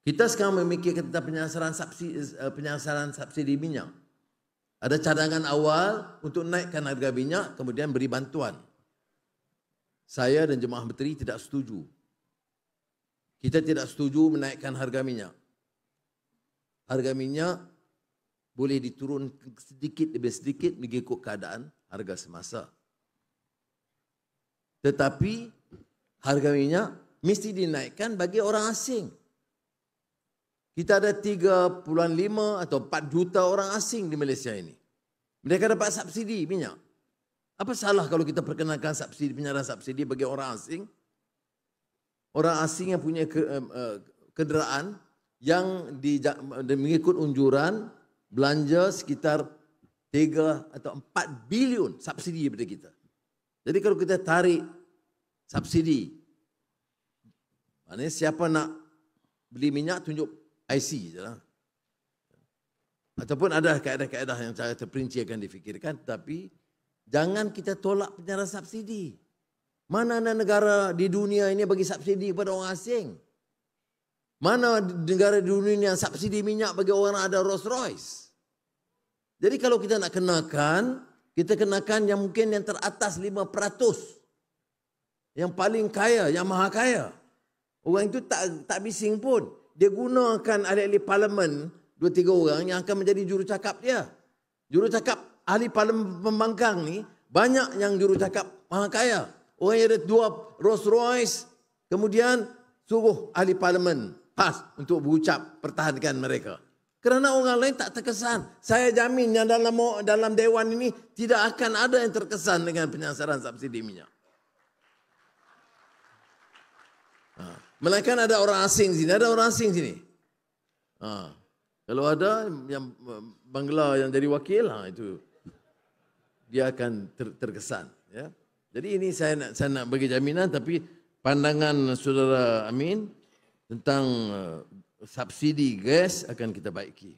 Kita sekarang memikirkan tentang penyasaran subsidi minyak. Ada cadangan awal untuk naikkan harga minyak, kemudian beri bantuan. Saya dan jemaah menteri tidak setuju. Kita tidak setuju menaikkan harga minyak. Harga minyak boleh diturunkan sedikit demi sedikit mengikut keadaan harga semasa. Tetapi harga minyak mesti dinaikkan bagi orang asing. Kita ada 3.5 atau 4 juta orang asing di Malaysia ini. Mereka dapat subsidi minyak. Apa salah kalau kita perkenalkan penyaluran subsidi bagi orang asing? Orang asing yang punya kenderaan yang mengikut unjuran belanja sekitar 3 atau 4 bilion subsidi daripada kita. Jadi kalau kita tarik subsidi, maknanya siapa nak beli minyak tunjuk IC je lah. Ataupun ada kaedah-kaedah yang cara terperinci akan difikirkan, tapi jangan kita tolak penyaluran subsidi. Mana ada negara di dunia ini bagi subsidi kepada orang asing? Mana negara di dunia ini yang subsidi minyak bagi orang ada Rolls Royce? Jadi kalau kita nak kenakan, kita kenakan yang mungkin yang teratas 5%. Yang paling kaya, yang maha kaya. Orang itu tak bising pun. Dia gunakan ahli-ahli parlimen 2-3 orang yang akan menjadi jurucakap dia. Jurucakap ahli parlimen pembangkang ni banyak yang jurucakap maha kaya. Orang yang ada 2 Rolls Royce, kemudian suruh ahli parlimen PAS untuk berucap pertahankan mereka. Kerana orang lain tak terkesan. Saya jamin yang dalam dewan ini tidak akan ada yang terkesan dengan penyasaran subsidi minyak. Melainkan ada orang asing sini, sini. Kalau ada yang Bangla yang jadi wakil, itu dia akan terkesan. Ya. Jadi ini saya nak bagi jaminan, tapi pandangan saudara Amin tentang subsidi gas akan kita baiki.